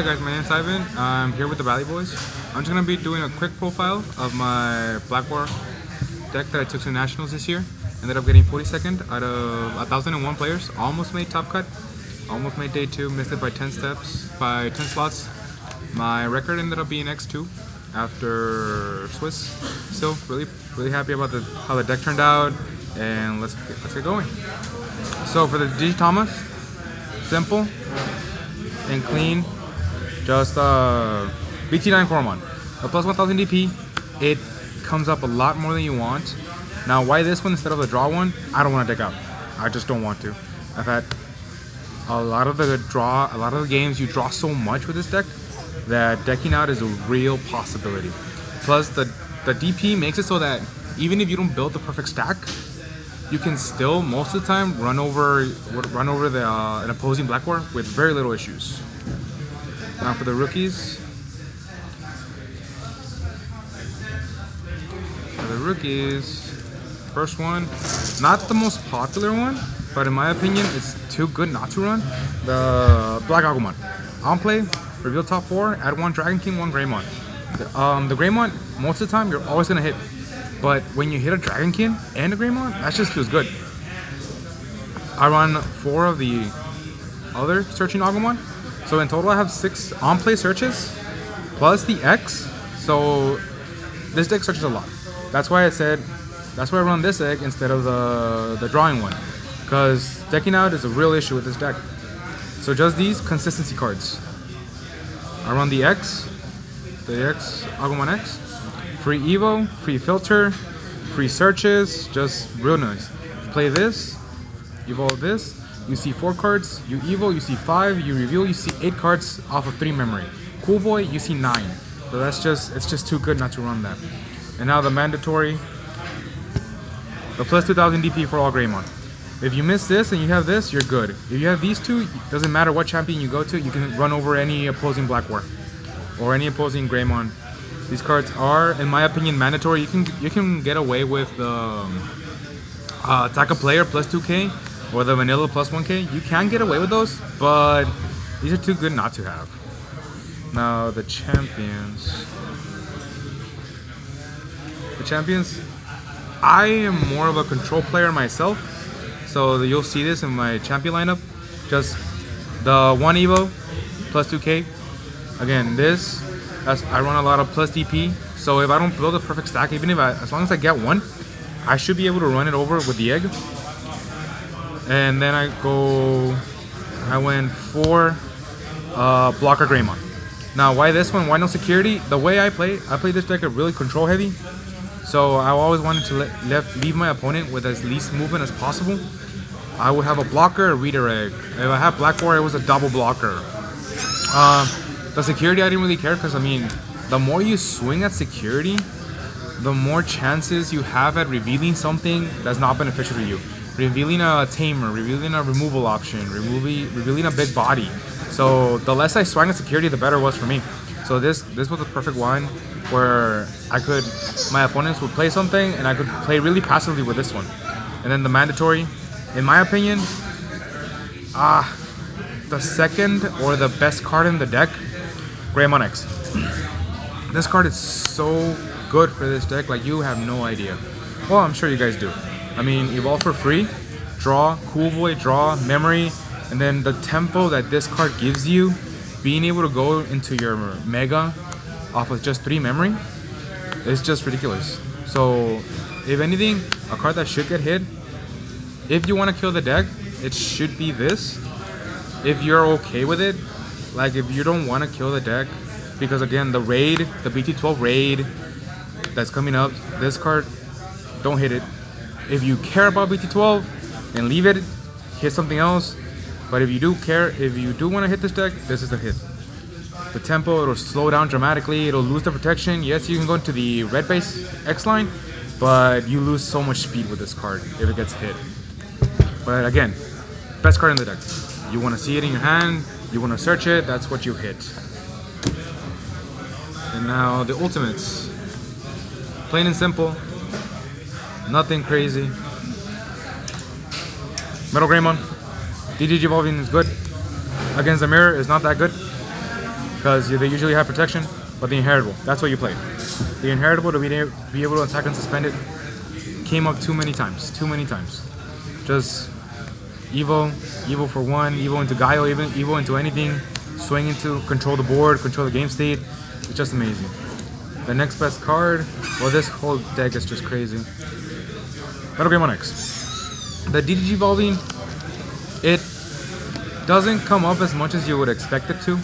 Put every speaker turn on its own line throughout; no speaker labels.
Hi guys, my name's Ivan. I'm here with the Valley Boys. I'm just gonna be doing a quick profile of my Blackboard deck that I took to nationals this year. Ended up getting 42nd out of 1,001 players. Almost made top cut. Almost made day 2. Missed it by 10 steps, by 10 slots. My record ended up being X2 after Swiss. Still really happy about how the deck turned out, and let's get going. So for the Digitomas, simple and clean. Just BT9 Coromon. A plus 1000 DP. It comes up a lot more than you want. Now, why this one instead of the draw one? I don't want to deck out. I just don't want to. I've had a lot of the games you draw so much with this deck that decking out is a real possibility. Plus, the DP makes it so that even if you don't build the perfect stack, you can still most of the time run over an opposing Blackboard with very little issues. Now for the rookies. First one, not the most popular one, but in my opinion, it's too good not to run. The Black Agumon. On play, reveal top 4, add 1 Dragon King, 1 Greymon. The Greymon, most of the time, you're always gonna hit. But when you hit a Dragon King and a Greymon, that just feels good. I run 4 of the other searching Agumon. So in total I have 6 on-play searches, plus the X, so this deck searches a lot. That's why I run this deck instead of the drawing one, because decking out is a real issue with this deck. So just these consistency cards. I run the X, Agumon X, free Evo, free filter, free searches, just real nice. Play this, evolve this. You see 4 cards, you evo, you see 5, you reveal, you see 8 cards off of 3 memory. Cool Boy, you see 9. So it's just too good not to run that. And now the mandatory, the plus 2000 DP for all Greymon. If you miss this and you have this, you're good. If you have these two, doesn't matter what champion you go to, you can run over any opposing Blackboard or any opposing Greymon. These cards are, in my opinion, mandatory. You can get away with the attack a player plus 2k. Or the vanilla plus 1k, you can get away with those, but these are too good not to have. Now the champions. I am more of a control player myself, so you'll see this in my champion lineup. Just the 1 Evo plus 2k. Again, I run a lot of plus DP, so if I don't build a perfect stack, as long as I get 1, I should be able to run it over with the egg. And then I went 4 blocker Greymon. Now, why this one? Why no security? The way I play this deck really control heavy. So I always wanted to leave my opponent with as least movement as possible. I would have a blocker, a redirect. If I have Blackboard, it was a double blocker. The security I didn't really care because, the more you swing at security, the more chances you have at revealing something that's not beneficial to you. Revealing a tamer, revealing a removal option, revealing a big body. So the less I swung at security, the better it was for me. So this was a perfect one where my opponents would play something and I could play really passively with this one. And then the mandatory, in my opinion, the second or the best card in the deck, Greymon X. This card is so good for this deck, like you have no idea. Well, I'm sure you guys do. Evolve for free, draw, Cool Boy, draw, memory, and then the tempo that this card gives you, being able to go into your Mega off of just 3 memory, is just ridiculous. So, if anything, a card that should get hit, if you want to kill the deck, it should be this. If you're okay with it, like if you don't want to kill the deck, because again, the raid, the BT12 raid that's coming up, this card, don't hit it. If you care about BT12, then leave it, hit something else. But if you do want to hit this deck, this is the hit. The tempo, it'll slow down dramatically, it'll lose the protection. Yes, you can go into the red base X line, but you lose so much speed with this card if it gets hit. But again, best card in the deck. You want to see it in your hand, you want to search it, that's what you hit. And now the ultimates. Plain and simple. Nothing crazy. Metal Greymon. DDG evolving is good. Against the mirror is not that good. because they usually have protection. But the Inheritable, that's what you play. The Inheritable, to be able to attack unsuspended, came up too many times. Just Evo for 1, Evo into Gaio, even Evo into anything, swing into, control the board, control the game state. It's just amazing. The next best card, well, this whole deck is just crazy. Battle Greymon X. The DDG Evolving, it doesn't come up as much as you would expect it to.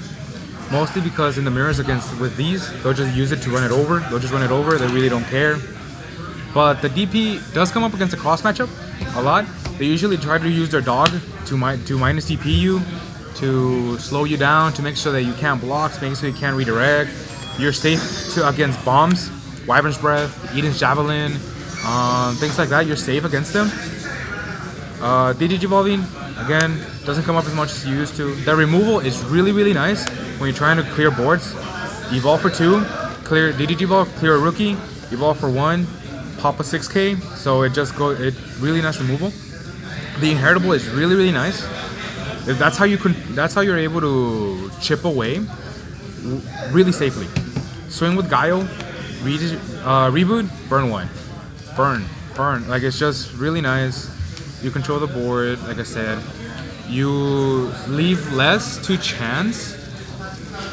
Mostly because in the mirrors with these, they'll just use it to run it over. They really don't care. But the DP does come up against a cross matchup a lot. They usually try to use their dog to minus DP you, to slow you down, to make sure that you can't block, make sure you can't redirect. You're safe against bombs, Wyvern's Breath, Eden's Javelin, things like that. You're safe against them. DDG Evolving, again, doesn't come up as much as you used to. The removal is really nice when you're trying to clear boards. Evolve for 2, clear DDG Evolve, clear a rookie, Evolve for 1, pop a 6k, so it really nice removal. The Inheritable is really nice. That's how you're able to chip away really safely. Swing with Gaio, reboot, burn 1. Burn. Like, it's just really nice. You control the board, like I said. You leave less to chance.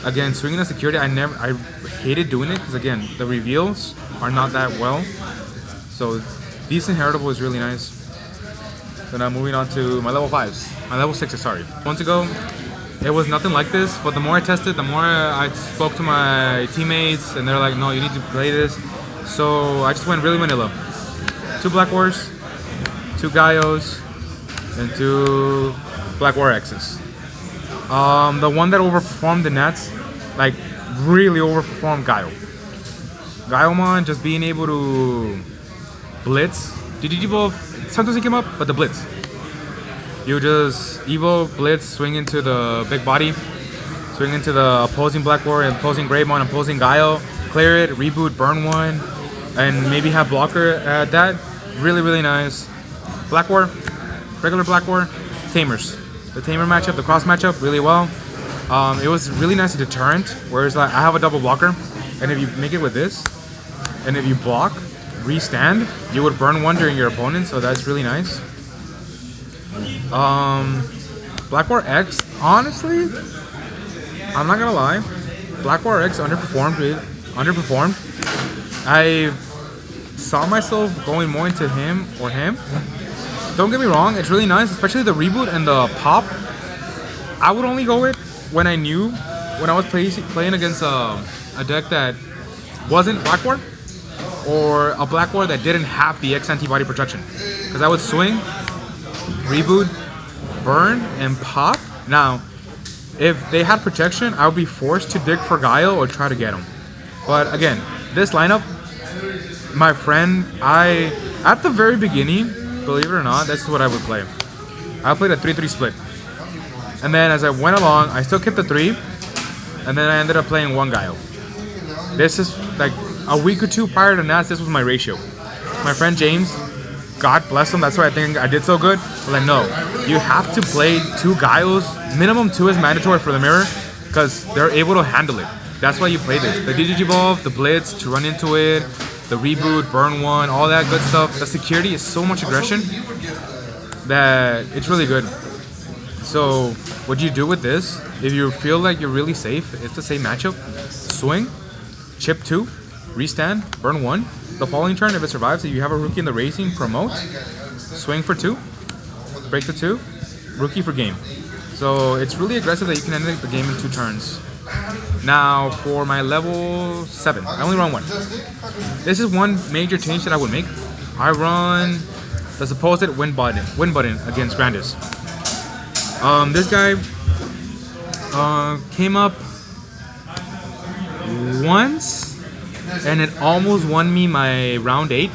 Again, swinging a security, I hated doing it because, again, the reveals are not that well. So this Inheritable is really nice. So now moving on to my level 5s. My level 6s, sorry. Months ago, it was nothing like this, but the more I tested, the more I spoke to my teammates, and they're like, no, you need to play this. So I just went really vanilla. 2 Black Wars, 2 Gaios, and 2 Black War X's. The one that overperformed the Nats, like really overperformed Gaio. Gaiomon just being able to blitz. DDG Evolve, sometimes it came up, but the blitz. You just Evo, blitz, swing into the big body, swing into the opposing Black War, opposing Greymon, opposing Gaio, clear it, reboot, burn 1, and maybe have blocker at that. Really nice. Black War, regular Black War, Tamers. The Tamer matchup, the cross matchup, really well. It was really nice deterrent, whereas like I have a double blocker, and if you make it with this, and if you block, restand, you would burn 1 during your opponent, so that's really nice. Black War X, honestly, I'm not gonna lie, Black War X underperformed. I saw myself going more into him. Don't get me wrong, it's really nice, especially the reboot and the pop. I would only go it when I knew, when I was playing against a deck that wasn't Black War, or a Black War that didn't have the X antibody protection. Because I would swing, reboot, burn, and pop. Now, if they had protection, I would be forced to dig for Gaio or try to get him. But again, this lineup, my friend, at the very beginning, believe it or not, that's what I would play. I played a 3-3 split. And then as I went along, I still kept the 3, and then I ended up playing 1 Gaio. This is like a week or 2 prior to Nats, this was my ratio. My friend James, God bless him, that's why I think I did so good. But like, no, you have to play 2 Gaios. Minimum 2 is mandatory for the mirror, because they're able to handle it. That's why you play this. The DDG Evolve, the Blitz, to run into it, the reboot, burn 1, all that good stuff. The security is so much aggression that it's really good. So what you do with this, if you feel like you're really safe, it's the same matchup. Swing, chip 2, restand, burn 1. The following turn, if it survives, if you have a rookie in the racing, promote, swing for 2, break the 2, rookie for game. So it's really aggressive that you can end the game in 2 turns. Now for my level 7, I only run 1. This is one major change that I would make. I run the supposed win button against Grandis. This guy came up once, and it almost won me my round 8,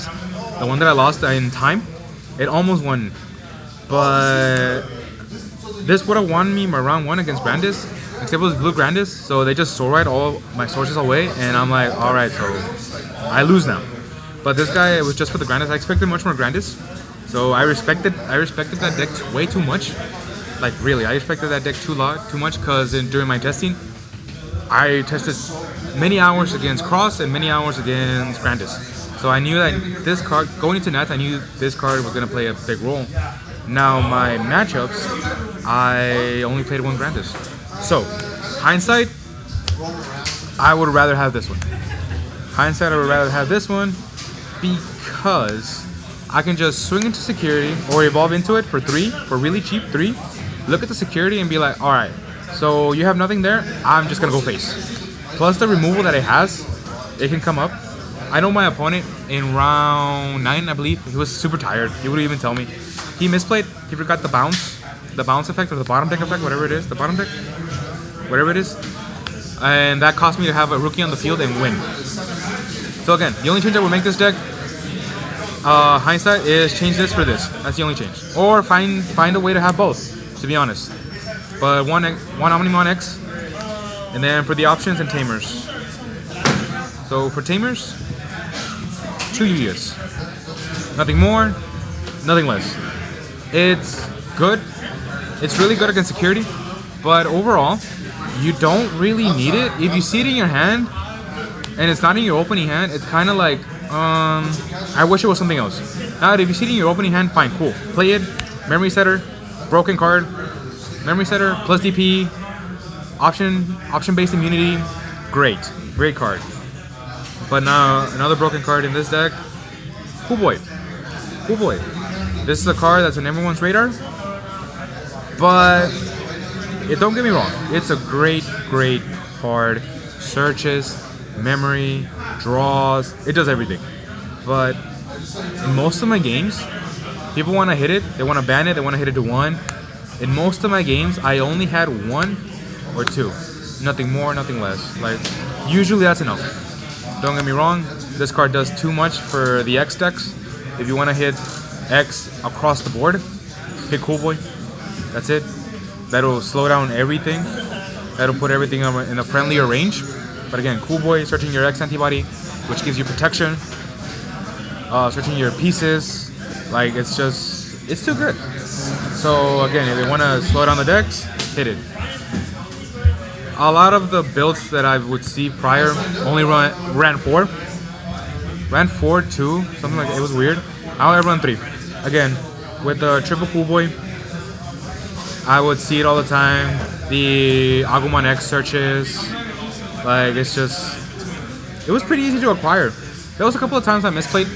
the one that I lost in time. It almost won, but this would have won me my round 1 against Grandis, except it was blue Grandis, so they just soul ride all my sources away, and I'm like, alright, so I lose now. But this guy, it was just for the Grandis. I expected much more Grandis, so I respected that deck way too much. Like really, I respected that deck too much, because during my testing, I tested many hours against Cross and many hours against Grandis. So I knew that this card, going into Nats, I knew this card was going to play a big role. Now my matchups, I only played one Grandis. So, hindsight, I would rather have this one. Hindsight, I would rather have this one because I can just swing into security or evolve into it for 3, for really cheap 3. Look at the security and be like, alright, so you have nothing there, I'm just going to go face. Plus the removal that it has, it can come up. I know my opponent in round 9, I believe, he was super tired. He wouldn't even tell me. He misplayed, he forgot the bounce effect or the bottom deck effect, whatever it is, the bottom deck, whatever it is. And that cost me to have a rookie on the field and win. So again, the only change that would make this deck, hindsight, is change this for this. That's the only change. Or find a way to have both, to be honest. But one Omnimon X, and then for the options and Tamers. So for Tamers, 2 Yuyas. Nothing more, nothing less. It's good. It's really good against security, but overall, you don't really need it. If you see it in your hand, and it's not in your opening hand, it's kind of like, I wish it was something else. Now, if you see it in your opening hand, fine, cool. Play it, memory setter, broken card, memory setter, plus DP, option-based immunity, great card. But now, another broken card in this deck, cool boy. This is a card that's on everyone's radar, but don't get me wrong, it's a great card. Searches, memory, draws, it does everything. But in most of my games, people want to hit it, they want to ban it, they want to hit it to 1. In most of my games, I only had 1 or 2. Nothing more, nothing less. Like, usually that's enough. Don't get me wrong, this card does too much for the X decks. If you want to hit X across the board, hit Cool Boy. That's it. That'll slow down everything. That'll put everything in a friendlier range. But again, Cool Boy, searching your X antibody, which gives you protection. Searching your pieces, like it's too good. So again, if they want to slow down the decks, hit it. A lot of the builds that I would see prior only ran 4. Ran 4, 2, something like that. It was weird. I would run 3. Again, with the triple Cool Boy, I would see it all the time. The Agumon X searches, like it was pretty easy to acquire. There was a couple of times I misplayed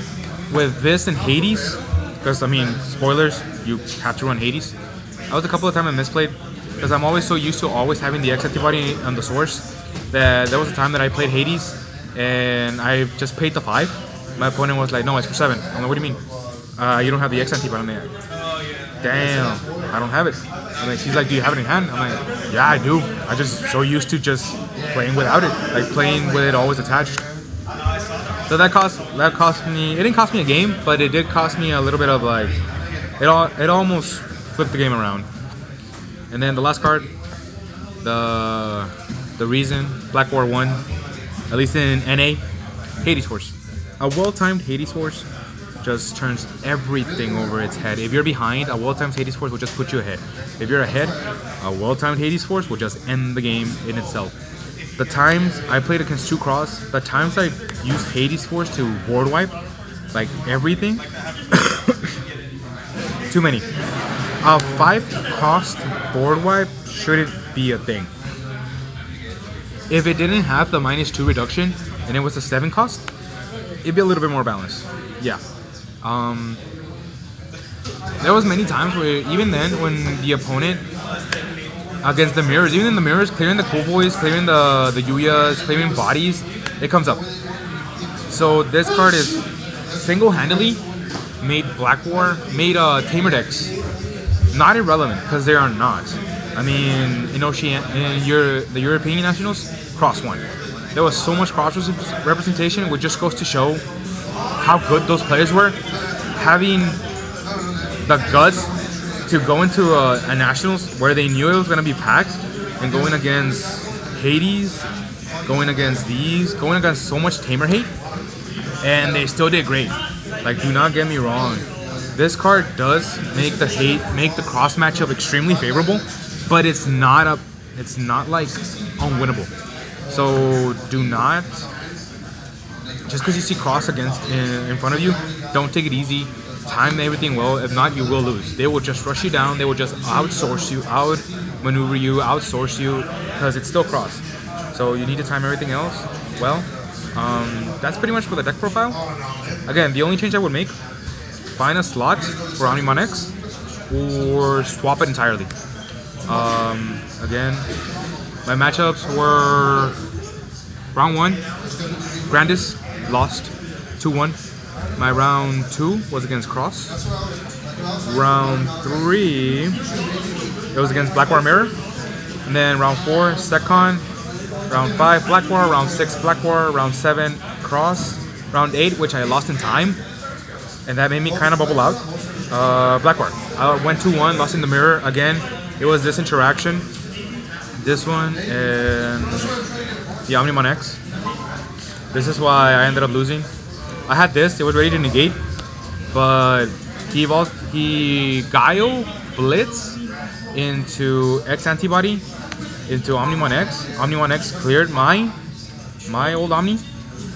with this and Hades, because I mean, spoilers, you have to run Hades. That was a couple of times I misplayed, because I'm always so used to always having the X antibody on the source, that there was a time that I played Hades, and I just paid the 5. My opponent was like, no, it's for 7. I'm like, what do you mean? You don't have the X antibody on there. Damn, I don't have it. I'm like, she's like, do you have it in hand? I'm like, yeah, I do. I just so used to just playing without it, like playing with it always attached. So that cost me. It didn't cost me a game, but it did cost me a little bit of like, it almost flipped the game around. And then the last card, the reason Black War 1, at least in NA, Hades Force. A well-timed Hades Force just turns everything over its head. If you're behind, a well-timed Hades Force will just put you ahead. If you're ahead, a well-timed Hades Force will just end the game in itself. The times I played against 2 Cross, the times I used Hades Force to board wipe, like everything, too many. A 5-cost board wipe shouldn't be a thing. If it didn't have the -2 reduction and it was a 7 cost, it'd be a little bit more balanced. Yeah. There was many times where even then when the opponent against the mirrors, even in the mirrors, clearing the Cool Boys, clearing the Yuyas, clearing bodies, it comes up. So this card is single-handedly made Black War, made Tamer decks not irrelevant, because they are not. I mean, in the European Nationals, Cross won. There was so much cross representation, which just goes to show how good those players were. Having the guts to go into a Nationals where they knew it was going to be packed, and going against Hades, going against these, going against so much Tamer hate, and they still did great. Like, do not get me wrong. This card does make the cross matchup extremely favorable, but it's not like unwinnable. So do not, just because you see Cross in front of you, don't take it easy. Time everything well. If not, you will lose. They will just rush you down. They will just outsource you, outmaneuver you, outsource you, because it's still Cross. So you need to time everything else well. That's pretty much for the deck profile. Again, the only change I would make: find a slot for Omnimon X, or swap it entirely. Again, my matchups were round 1, Grandis, lost 2-1. My round 2 was against Cross. Round 3, it was against Blackwar Mirror. And then round 4, Secon. Round 5, Blackwar. Round 6, Blackwar. Round 7, Cross. Round 8, which I lost in time, and that made me kind of bubble out. Blackwar. I went 2-1, lost in the mirror again. It was this interaction, this one, and the Omnimon X. This is why I ended up losing. I had this, it was ready to negate, but he Guile Blitz into X antibody into Omnimon X. Omnimon X cleared my old Omni,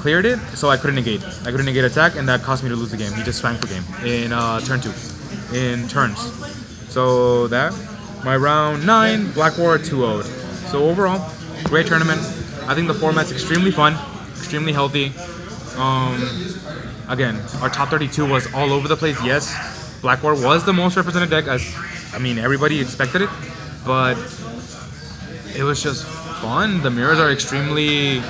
cleared it, so I couldn't negate. I couldn't negate attack, and that cost me to lose the game. He just swang for game in turn 2, in turns. So that, my round 9, Blackwar 2-0'd. So overall, great tournament. I think the format's extremely fun, extremely healthy. Again, our top 32 was all over the place. Yes, Blackwar was the most represented deck, as everybody expected it, but it was just fun. The mirrors are extremely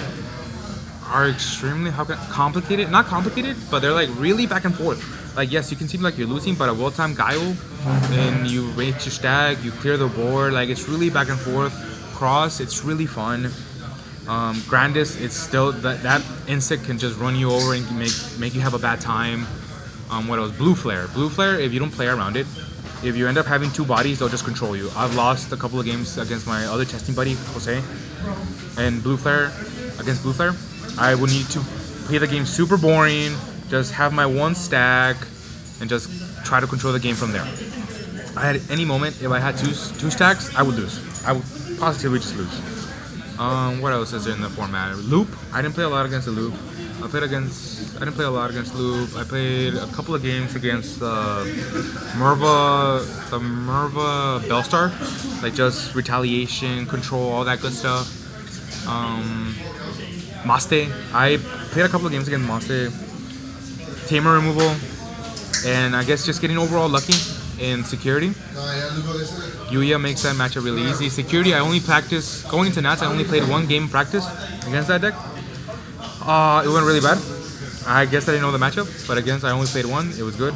complicated. Not complicated, but they're like really back and forth. Like, yes, you can seem like you're losing, but a well-timed Guile, and you rate your stag, you clear the board. Like, it's really back and forth. Cross, it's really fun. Grandis, it's still that insect can just run you over and make you have a bad time. What else? Blue Flare, if you don't play around it, if you end up having 2 bodies, they'll just control you. I've lost a couple of games against my other testing buddy, Jose, and against Blue Flare, I would need to play the game super boring, just have my 1 stack, and just try to control the game from there. At any moment, if I had two stacks, I would lose. I would positively just lose. What else is in the format? Loop. I didn't play a lot against the Loop. I didn't play a lot against Loop. I played a couple of games against Merva Bellstar, like just retaliation, control, all that good stuff. Maste. I played a couple of games against Maste. Tamer removal, and I guess just getting overall lucky in security. Yuya makes that matchup really easy. Security, I only practice going into Nats. I only played 1 game practice against that deck. It went really bad. I guess I didn't know the matchup, but against I only played 1. It was good.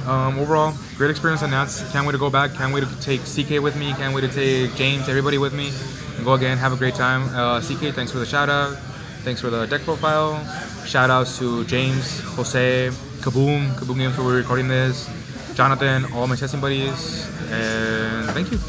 Overall, great experience on Nats. Can't wait to go back. Can't wait to take CK with me. Can't wait to take James, everybody with me, and go again. Have a great time. CK, thanks for the shout out. Thanks for the deck profile. Shout outs to James, Jose, Kaboom Games, where we're recording this. Jonathan, all my testing buddies, and thank you.